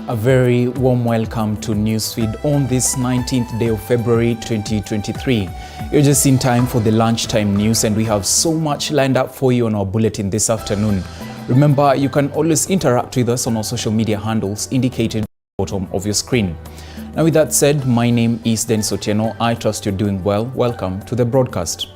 A very warm welcome to Newsfeed on this 19th day of February 2023. You're just in time for the lunchtime news, and we have so much lined up for you on our bulletin this afternoon. Remember, you can always interact with us on our social media handles indicated at the bottom of your screen. Now, with that said, my name is Dennis Otieno. I trust you're doing well. Welcome to the broadcast.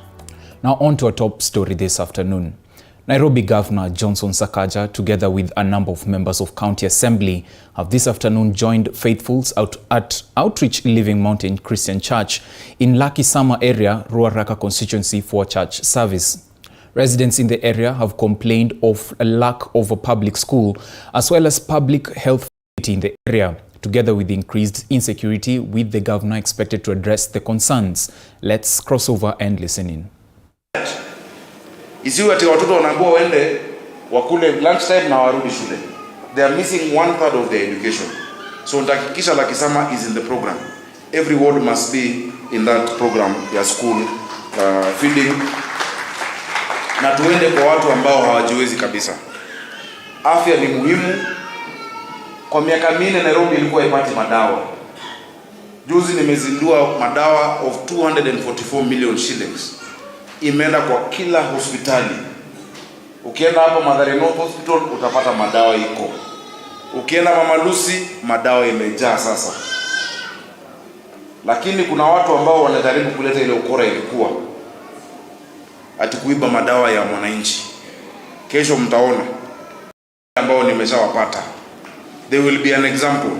Now, on to our top story this afternoon. Nairobi Governor Johnson Sakaja, together with a number of members of County Assembly, have this afternoon joined faithfuls at Outreach Living Mountain Christian Church in Lucky Summer area, Ruaraka constituency for church service. Residents in the area have complained of a lack of a public school as well as public health facility in the area, together with increased insecurity, with the governor expected to address the concerns. Let's cross over and listen in. Isiwe ati watoto wanaambiwa waende wakule lunch time na warudi shule. They are missing 1/3 of their education. So nitahakikisha Lucky Summer is in the program. Every ward must be in that program ya school feeding. Na tuende kwa watu ambao hawajiwezi kabisa. Afya ni muhimu. Kwa miaka minne Nairobi ilikuwa ipati madawa. Juzi nimezindua madawa of 244 million shillings. Imeenda kwa kila hospitali. Ukienda hapo Mathare North Hospital utapata madawa iko. Ukienda Mama Lucy madawa imejaa sasa. Lakini kuna watu ambao wanajaribu kuleta ile ukora ilikuwa ati kuiba madawa ya mwananchi. Kesho mtaona ambao nimeshawapata. There will be an example.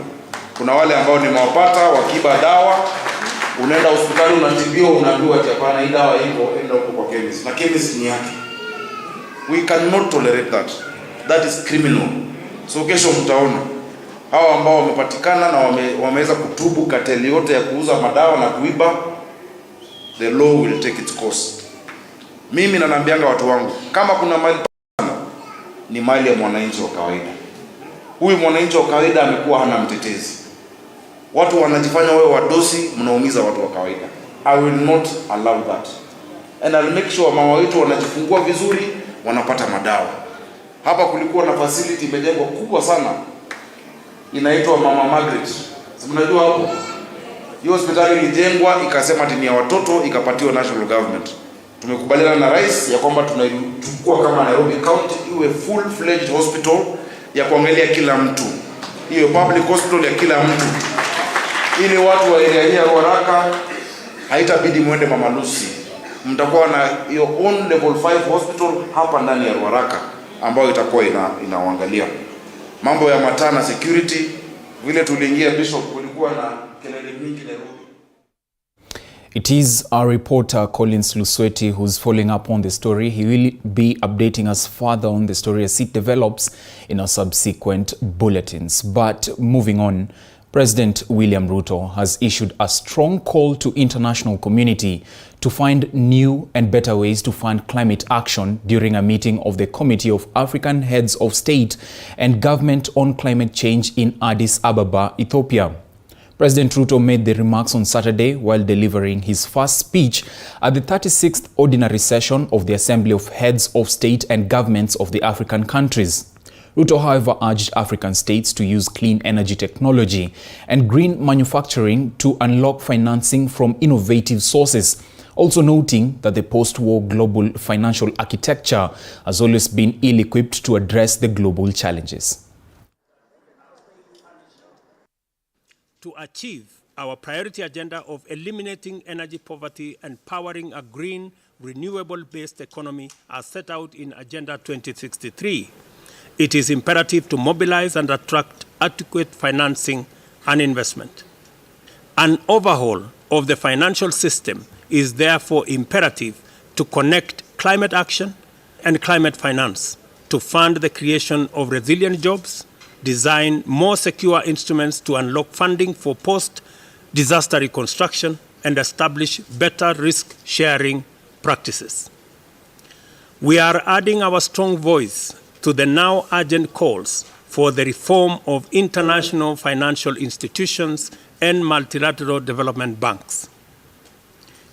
Kuna wale ambao nimewapata wakiba dawa. Unaenda hospitali unatibiwa, unaambiwa ati hapana, hii dawa iko, enda huko kwa chemist. Na chemist ni yake. We cannot tolerate that. That is criminal. So kesho mtaona hao ambao wamepatikana na wameweza kutubu kateli yote ya kuuza madawa na kuiba, the law will take its course. Mimi naambianga watu wangu, kama kuna mali ni mali ya mwananchi wa kawaida. Huyu mwananchi wa kawaida amekuwa hana mtetezi. Watu wanajifanya wewe wadosi, mnaumiza watu wa kawaida. I will not allow that. And I'll make sure mama wetu wanajifungua vizuri, wanapata madawa. Hapa kulikuwa na facility imejengwa kubwa sana. Inaitwa Mama Margaret. Si mnajua hapo? Hiyo hospitali ilijengwa ikasema ati ni ya watoto, ikapatiwa national government. Tumekubaliana na rais ya kwamba tunachukua kama Nairobi County iwe full fledged hospital ya kuangalia kila mtu. Hiyo public hospital ya kila mtu. Ili watu wa area hii ya Ruaraka haitabidi muende Mama Lucy. Mtakuwa na hiyo own level 5 hospital hapa ndani ya Ruaraka ambayo itakuwa inaangalia mambo ya matana security. Vile tuliingia Bishop kulikuwa na kelele mingi Nairobi. It is our reporter Collins Lusweti who's following up on the story. He will be updating us further on the story as it develops in our subsequent bulletins. But moving on, President William Ruto has issued a strong call to international community to find new and better ways to fund climate action during a meeting of the Committee of African Heads of State and Government on Climate Change in Addis Ababa, Ethiopia. President Ruto made the remarks on Saturday while delivering his first speech at the 36th Ordinary Session of the Assembly of Heads of State and Governments of the African countries. Ruto, however, urged African states to use clean energy technology and green manufacturing to unlock financing from innovative sources, also noting that the post-war global financial architecture has always been ill-equipped to address the global challenges. To achieve our priority agenda of eliminating energy poverty and powering a green, renewable-based economy as set out in Agenda 2063, it is imperative to mobilize and attract adequate financing and investment. An overhaul of the financial system is therefore imperative to connect climate action and climate finance to fund the creation of resilient jobs, design more secure instruments to unlock funding for post-disaster reconstruction, and establish better risk-sharing practices. We are adding our strong voice to the now urgent calls for the reform of international financial institutions and multilateral development banks.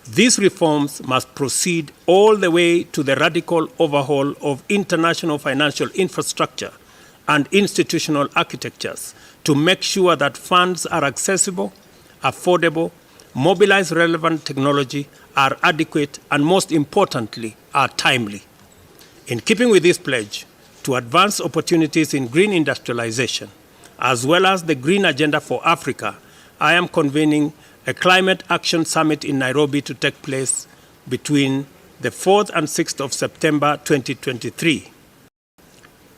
These reforms must proceed all the way to the radical overhaul of international financial infrastructure and institutional architectures to make sure that funds are accessible, affordable, mobilize relevant technology, are adequate, and most importantly, are timely. In keeping with this pledge to advance opportunities in green industrialization, as well as the Green Agenda for Africa, I am convening a Climate Action Summit in Nairobi to take place between the 4th and 6th of September 2023.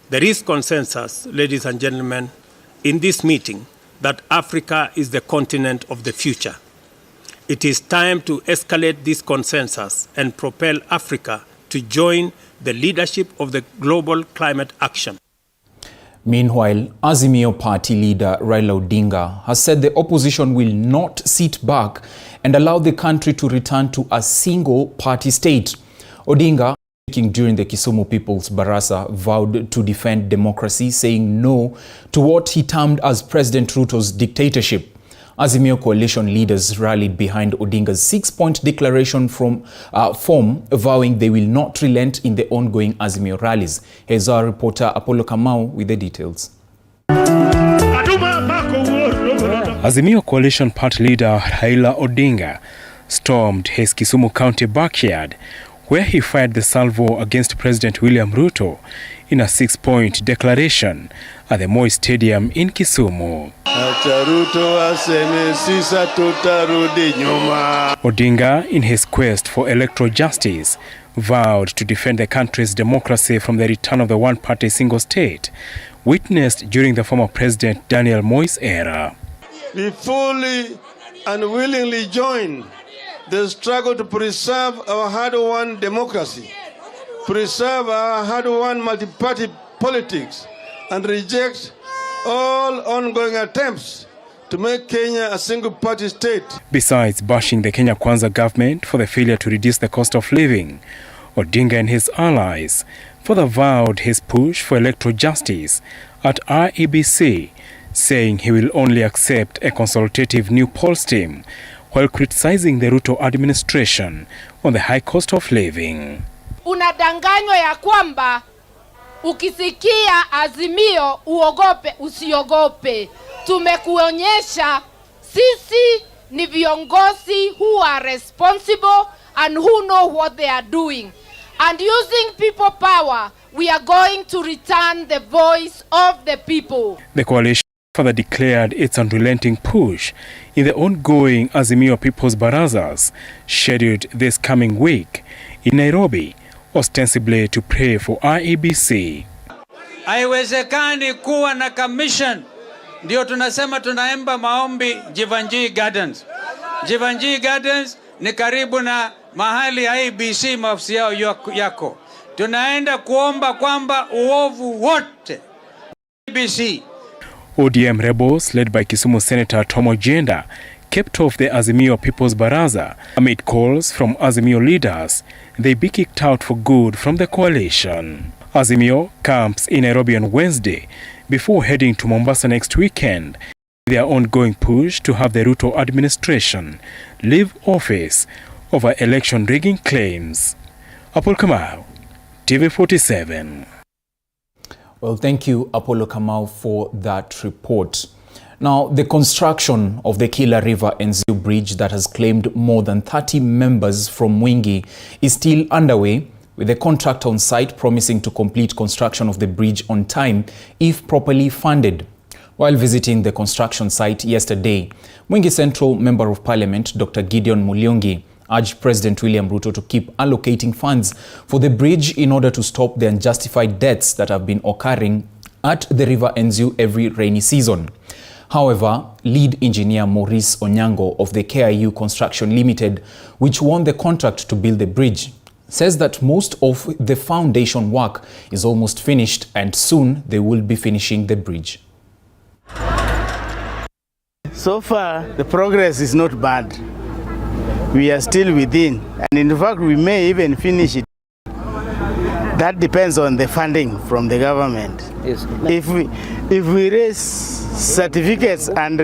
There is consensus, ladies and gentlemen, in this meeting that Africa is the continent of the future. It is time to escalate this consensus and propel Africa to join the leadership of the global climate action. Meanwhile, Azimio Party leader Raila Odinga has said the opposition will not sit back and allow the country to return to a single-party state. Odinga, speaking during the Kisumu People's Baraza, vowed to defend democracy, saying no to what he termed as President Ruto's dictatorship. Azimio coalition leaders rallied behind Odinga's 6-point declaration form, vowing they will not relent in the ongoing Azimio rallies. Here's our reporter Apollo Kamau with the details. Azimio coalition party leader Raila Odinga stormed his Kisumu County backyard, where he fired the salvo against President William Ruto in a 6-point declaration at the Moi Stadium in Kisumu. Odinga, in his quest for electoral justice, vowed to defend the country's democracy from the return of the one-party single state, witnessed during the former President Daniel Moi's era. We fully and willingly join the struggle to preserve our hard-won democracy, preserve our hard-won multi-party politics, and reject all ongoing attempts to make Kenya a single-party state. Besides bashing the Kenya Kwanza government for the failure to reduce the cost of living, Odinga and his allies further vowed his push for electoral justice at IEBC, saying he will only accept a consultative new polls team, while criticizing the Ruto administration on the high cost of living. Unadanganywa ya kwamba ukisikia Azimio uogope usiogope. Tumekuonyesha sisi ni viongozi who are responsible and who know what they are doing. And using people power, we are going to return the voice of the people. The coalition further declared its unrelenting push in the ongoing Azimio People's Barazas, scheduled this coming week in Nairobi, ostensibly to pray for IEBC. Haiwezekani kuwa na commission. Ndio tunasema tunaemba maombi Jivanjii Gardens. Jivanjii Gardens ni karibu na mahali IEBC maofisi yao yako. Tunaenda kuomba kwamba uovu wote IEBC. ODM rebels led by Kisumu Senator Tom Ojienda kept off the Azimio People's Baraza amid calls from Azimio leaders they be kicked out for good from the coalition. Azimio camps in Nairobi on Wednesday before heading to Mombasa next weekend, their ongoing push to have the Ruto administration leave office over election rigging claims. Apollo Kamau, TV47. Well, thank you, Apollo Kamau, for that report. Now, the construction of the Kila River Enziu Bridge that has claimed more than 30 members from Mwingi is still underway, with the contractor on site promising to complete construction of the bridge on time if properly funded. While visiting the construction site yesterday, Mwingi Central Member of Parliament Dr. Gideon Mulyongi urged President William Ruto to keep allocating funds for the bridge in order to stop the unjustified deaths that have been occurring at the River Enziu every rainy season. However, lead engineer Maurice Onyango of the KIU Construction Limited, which won the contract to build the bridge, says that most of the foundation work is almost finished and soon they will be finishing the bridge. So far, the progress is not bad. We are still within, and in fact, we may even finish it. That depends on the funding from the government. Yes. If we raise certificates and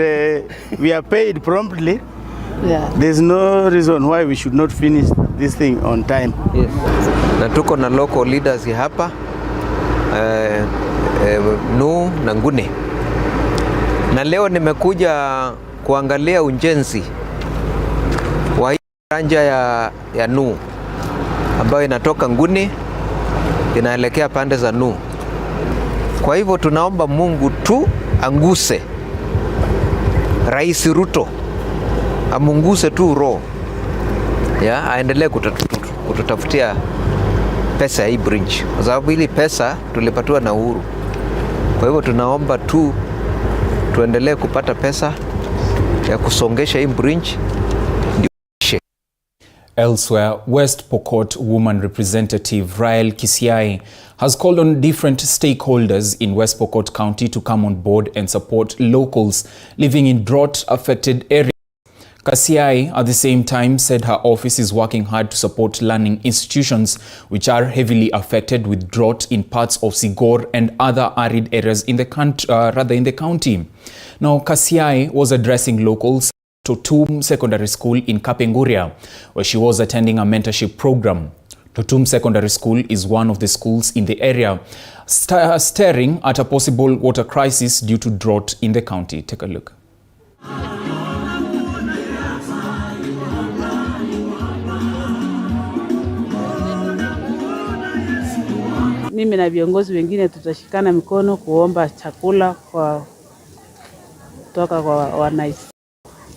we are paid promptly, there's no reason why we should not finish this thing on time. Yes. Na tuko na local leaders hapa, Nu na Ngune. na leo nimekuja kuangalia ujenzi wa daraja ya Nuhu ambayo inatoka Nguni inaelekea pande za Nuhu. Kwa hivyo tunaomba Mungu tu anguse Rais Ruto, amunguse tu roho aendelee kututafutia pesa ya hii bridge, kwa sababu hili pesa tulipatiwa na Uhuru. Kwa hivyo tunaomba tu tuendelee kupata pesa ya kusongesha hii bridge. Elsewhere, West Pokot woman representative Rael Kisiai has called on different stakeholders in West Pokot County to come on board and support locals living in drought-affected areas. Kisiai, at the same time, said her office is working hard to support learning institutions which are heavily affected with drought in parts of Sigor and other arid areas in the county. Now, Kisiai was addressing locals to Totum Secondary School in Kapenguria, where she was attending a mentorship program. Totum Secondary School is one of the schools in the area, staring at a possible water crisis due to drought in the county. Take a look. Mimi na viongozi wengine tutashikana mikono kuomba chakula kutoka kwa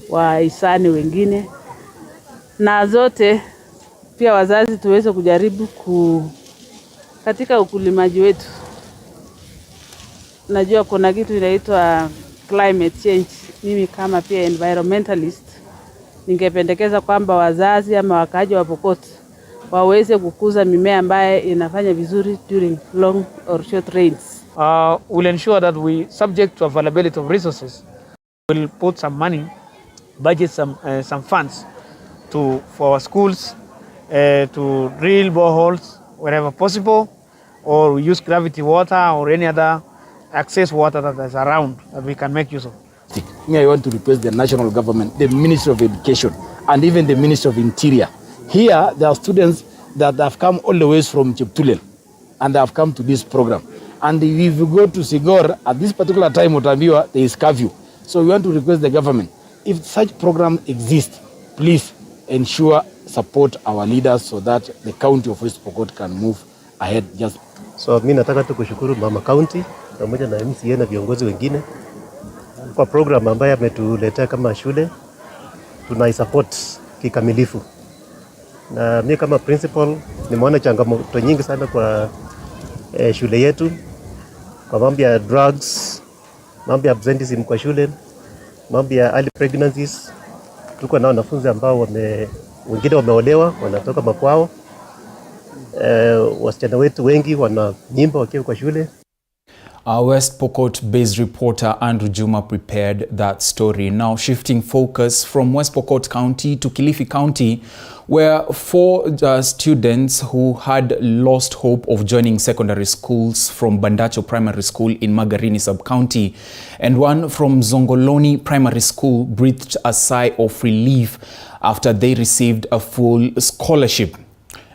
wahisani wengine, na zote pia wazazi tuweze kujaribu katika ukulimaji wetu. Najua kuna kitu inaitwa climate change. Mimi kama pia environmentalist ningependekeza kwamba wazazi ama wakaaji wa Pokot waweze kukuza mimea ambaye inafanya vizuri during long or short rains. We'll ensure that we, subject to availability of resources, will put some money, budget some funds for our schools to drill boreholes wherever possible, or use gravity water or any other excess water that is around that we can make use of. I want to request the national government, the Ministry of Education, and even the Ministry of Interior. Here, there are students that have come all the way from Cheptulel, and they have come to this program. And if you go to Sigor, at this particular time, Otambiwa, there is curfew. So we want to request the government, if such program exists, please ensure support our leaders so that the county of West Pokot can move ahead. So mimi nataka tu kushukuru Mama County pamoja na MCA na viongozi wengine kwa program ambayo ametuletea kama shule, tunaisupport kikamilifu. Na mimi kama principal nimeona changamoto nyingi sana kwa shule yetu, kwa mambo ya drugs, mambo ya absenteeism kwa shule, mambo ya early pregnancies. Tuko na wanafunzi ambao wengine wameolewa, wanatoka makwao. Wasichana wetu wengi wananyimba wakiwa kwa shule. Our West Pokot-based reporter Andrew Juma prepared that story. Now shifting focus from West Pokot County to Kilifi County, where 4 students who had lost hope of joining secondary schools from Bandacho Primary School in Magarini Sub-County and one from Zongoloni Primary School breathed a sigh of relief after they received a full scholarship.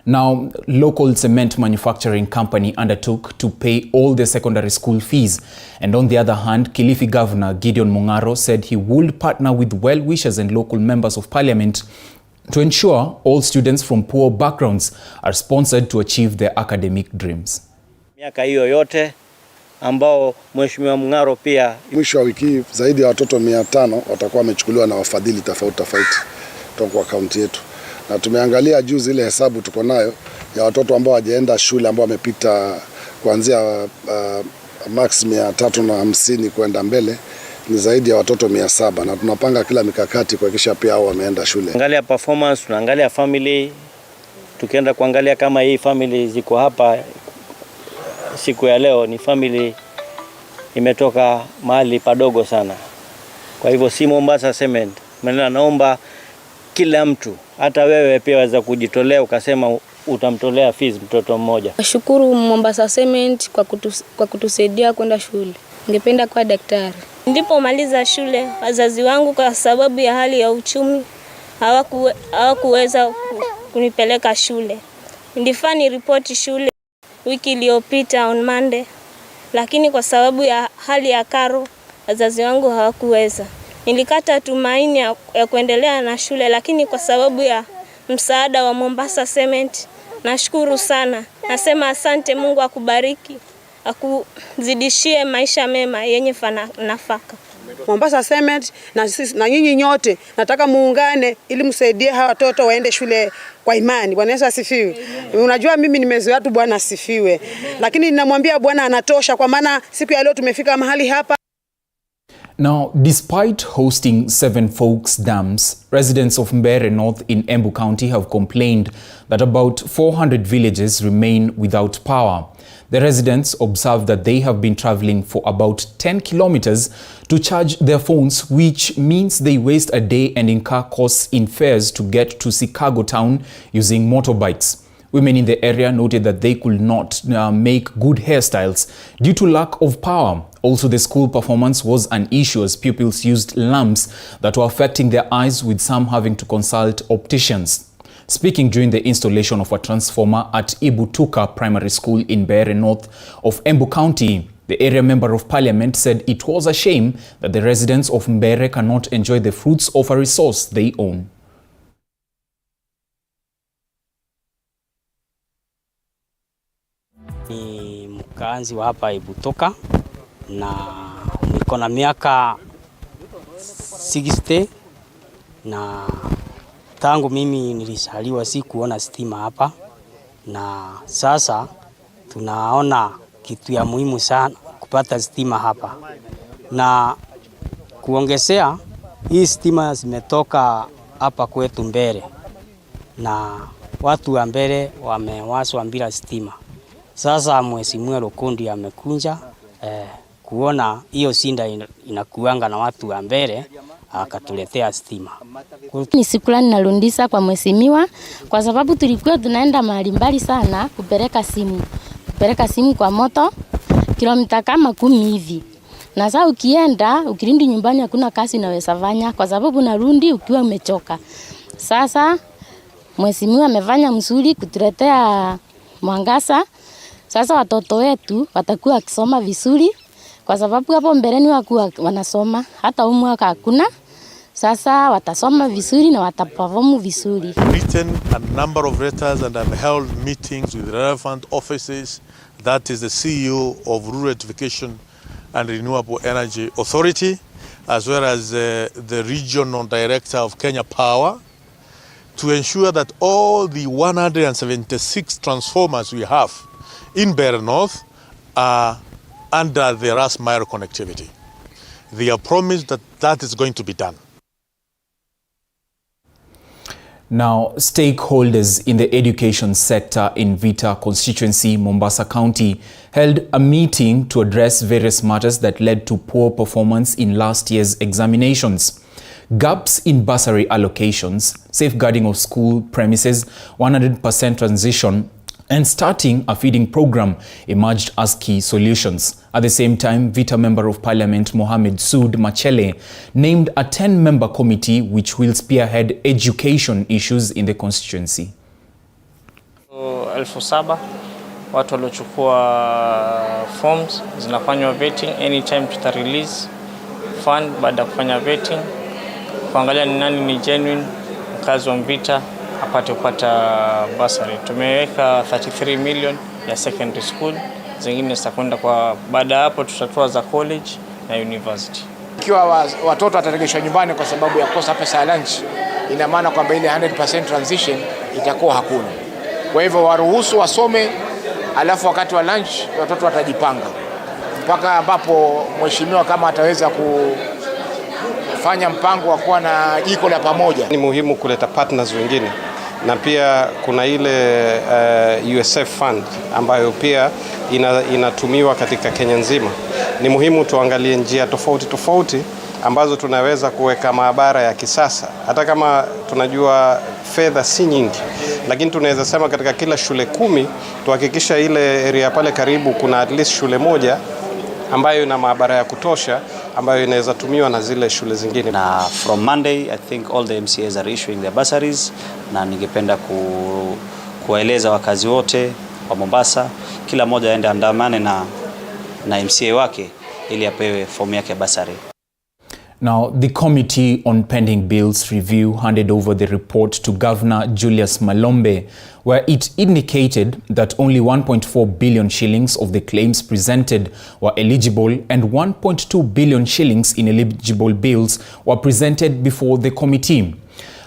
Now, local cement manufacturing company undertook to pay all the secondary school fees. And on the other hand, Kilifi Governor Gideon Mung'aro said he would partner with well-wishers and local members of parliament to ensure all students from poor backgrounds are sponsored to achieve their academic dreams. Miaka hiyo yote ambao Mheshimiwa Mung'aro pia, mwisho wa wiki zaidi ya watoto 500 watakuwa wamechukuliwa na wafadhili tofauti kutoka kwa kaunti yetu. Na tumeangalia juu zile hesabu tuko nayo ya watoto ambao hawajaenda shule ambao wamepita kuanzia max 350 kwenda mbele, ni zaidi ya watoto 700, na tunapanga kila mikakati kuhakikisha pia hao wameenda shule. Angalia performance, tunaangalia family, tukienda kuangalia kama hii family ziko hapa siku ya leo ni family imetoka mahali padogo sana. Kwa hivyo si Mombasa Cement. Maana naomba kila mtu, hata wewe pia waweza kujitolea ukasema utamtolea fees mtoto mmoja. Nashukuru Mombasa Cement kwa kutusaidia kwenda shule. Ningependa kuwa daktari. Nilipomaliza shule, wazazi wangu kwa sababu ya hali ya uchumi hawakuweza kunipeleka shule. Nilifaa niripoti shule wiki iliyopita on Monday, lakini kwa sababu ya hali ya karo wazazi wangu hawakuweza. Nilikata tumaini ya kuendelea na shule, lakini kwa sababu ya msaada wa Mombasa Cement nashukuru sana. Nasema asante, Mungu akubariki, akuzidishie maisha mema yenye nafaka. Mombasa Cement na nyinyi nyote nataka muungane ili msaidie hawa watoto waende shule kwa imani. Bwana Yesu asifiwe. Unajua mimi nimezoea tu Bwana asifiwe, lakini ninamwambia Bwana anatosha, kwa maana siku ya leo tumefika mahali hapa. Now, despite hosting 7 Forks dams, residents of Mbeere North in Embu County have complained that about 400 villages remain without power. The residents observed that they have been traveling for about 10 kilometers to charge their phones, which means they waste a day and incur costs in fares to get to Chicago town using motorbikes. Women in the area noted that they could not make good hairstyles due to lack of power. Also, the school performance was an issue as pupils used lamps that were affecting their eyes, with some having to consult opticians. Speaking during the installation of a transformer at Ibutuka Primary School in Mbeere North of Embu County, the area member of parliament said it was a shame that the residents of Mbeere cannot enjoy the fruits of a resource they own. Ni mkaanzi wa hapa Ibutuka na niko na miaka 60 na tangu mimi nilizaliwa si kuona stima hapa, na sasa tunaona kitu ya muhimu sana kupata stima hapa. Na kuongezea, hii stima zimetoka hapa kwetu Mbeere na watu wa Mbeere wamewaswa bila stima. Sasa Mheshimiwa Lukundi amekunja kuona hiyo shinda inakuanga na watu wa Mbeere, akatuletea stima. Ni shukrani na rudisha kwa mheshimiwa, kwa sababu tulikuwa tunaenda mahali mbali sana kupeleka simu kwa moto kilomita kama 10 hivi. Na sasa ukirudi nyumbani hakuna kazi unaweza fanya kwa sababu unarudi ukiwa umechoka. Sasa mheshimiwa amefanya mzuri kutuletea mwangaza. Sasa watoto wetu watakuwa wakisoma vizuri kwa sababu hapo mbeleni wakuwa wanasoma hata huu mwaka hakuna. Sasa watasoma vizuri na wataperform vizuri. Written a number of letters and have held meetings with relevant offices, that is the CEO of Rural Electrification and Renewable Energy Authority, as well as the regional director of Kenya Power, to ensure that all the 176 transformers we have in Mbeere North are under the last mile connectivity. They have promised that that is going to be done. Now, stakeholders in the education sector in Vita constituency, Mombasa County, held a meeting to address various matters that led to poor performance in last year's examinations. Gaps in bursary allocations, safeguarding of school premises, 100% transition, and starting a feeding program emerged as key solutions. At the same time, Vita Member of Parliament Mohamed Sood Machele named a 10-member committee which will spearhead education issues in the constituency. 7,000 watu waliochukua forms zinafanywa vetting, anytime tuta release fund baada ya kufanya vetting, kuangalia ni nani ni genuine mkazi wa Mvita apate kupata bursary. Tumeweka 33 million ya secondary school, zingine zitakwenda kwa baada hapo tutatoa za college na university. Ikiwa watoto wataregeshwa nyumbani kwa sababu ya kosa pesa ya lunch, ina maana kwamba ile 100% transition itakuwa hakuna. Kwa hivyo waruhusu wasome, alafu wakati wa lunch watoto watajipanga mpaka ambapo mheshimiwa kama ataweza kufanya mpango wa kuwa na jiko la pamoja. Ni muhimu kuleta partners wengine, na pia kuna ile USF fund ambayo pia inatumiwa katika Kenya nzima. Ni muhimu tuangalie njia tofauti ambazo tunaweza kuweka maabara ya kisasa. Hata kama tunajua fedha si nyingi, lakini tunaweza sema katika kila shule 10 tuhakikisha ile area pale karibu kuna at least shule moja ambayo ina maabara ya kutosha ambayo inaweza tumiwa na zile shule zingine. Na from Monday I think all the MCAs are issuing their bursaries, na ningependa kuwaeleza wakazi wote wa Mombasa kila mmoja aende andamane na MCA wake ili apewe fomu yake ya basari. Now, the Committee on Pending Bills Review handed over the report to Governor Julius Malombe, where it indicated that only 1.4 billion shillings of the claims presented were eligible and 1.2 billion shillings in eligible bills were presented before the committee.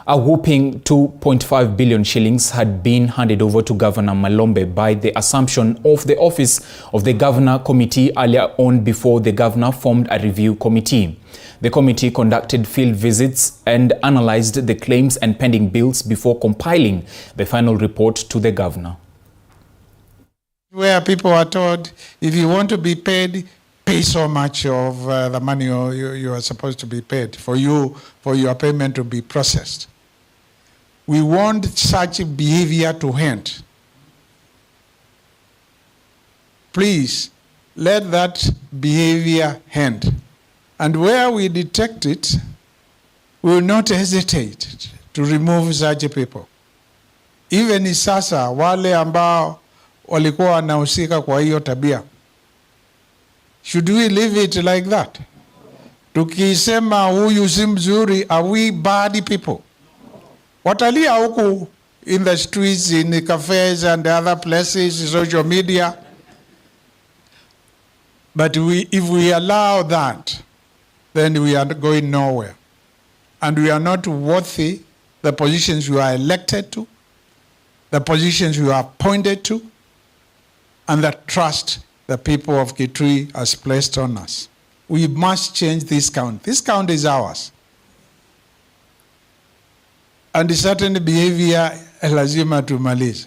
A whopping 2.5 billion shillings had been handed over to Governor Malombe by the assumption of the office of the Governor Committee earlier on before the Governor formed a review committee. The committee conducted field visits and analyzed the claims and pending bills before compiling the final report to the Governor. Where people are told, if you want to be paid, pay so much of the money you are supposed to be paid for your payment to be processed. We want such behavior to end. Please, let that behavior end. And where we detect it, we will not hesitate to remove such people. Even sasa, wale ambao walikuwa wanahusika kwa hiyo tabia, should we leave it like that? Tukisema huyu si mzuri, are we bad people? Watalia huku in the streets, in the cafes and other places, social media. But if we allow that, then we are going nowhere. And we are not worthy the positions we are elected to, the positions we are appointed to, and the trust the people of Kitui has placed on us. We must change this count. This count is ours. And certain behavior lazima tumalize.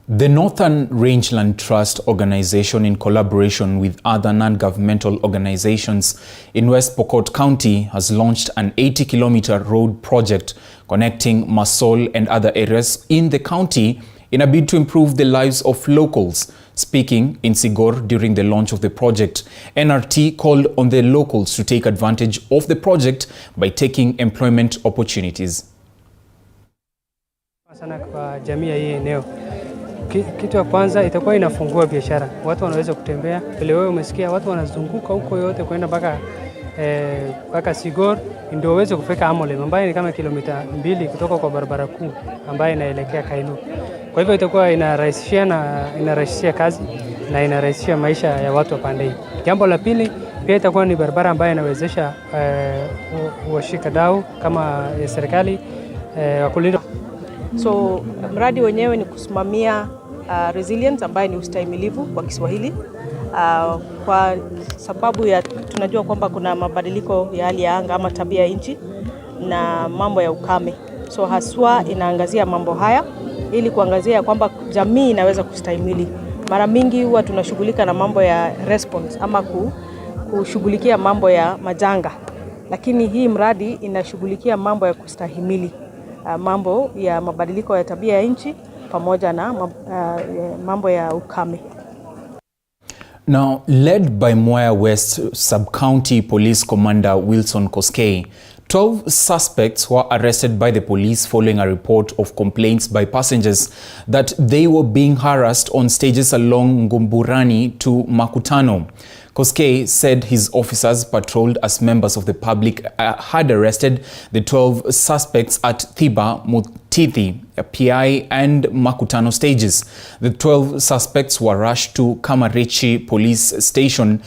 The Northern Rangeland Trust Organization, in collaboration with other non-governmental organizations in West Pokot County, has launched an 80-kilometer road project connecting Masol and other areas in the county in a bid to improve the lives of locals. Speaking in Sigor during the launch of the project, NRT called on the locals to take advantage of the project by taking employment opportunities. Sana kwa jamii ya hii eneo. Kitu ya kwanza itakuwa inafungua biashara. Watu wanaweza kutembea. Vile wewe umesikia watu wanazunguka huko yote kwenda mpaka Sigor ndio waweze kufika Amolem ambayo ni kama kilomita 2 kutoka kwa barabara kuu ambayo inaelekea Kailu. Kwa hivyo itakuwa inarahisishia kazi na inarahisishia maisha ya watu wa pande hii. Jambo la pili pia itakuwa ni barabara ambayo inawezesha washikadau kama serikali wakulinda. So mradi wenyewe ni kusimamia resilience ambayo ni ustahimilivu kwa Kiswahili. Kwa sababu ya tunajua kwamba kuna mabadiliko ya hali ya anga ama tabia ya nchi na mambo ya ukame. So haswa inaangazia mambo haya ili kuangazia kwamba jamii inaweza kustahimili. Mara mingi huwa tunashughulika na mambo ya response ama kushughulikia mambo ya majanga. Lakini hii mradi inashughulikia mambo ya kustahimili. Mambo ya mabadiliko ya tabia ya nchi pamoja na mambo ya ukame. Now, led by Mwea West Sub-County Police Commander Wilson Koskei, 12 suspects were arrested by the police following a report of complaints by passengers that they were being harassed on stages along Ngumburani to Makutano. Koskei said his officers patrolled as members of the public had arrested the 12 suspects at Thiba, Mutithi, PI and Makutano stages. The 12 suspects were rushed to Kamarichi police station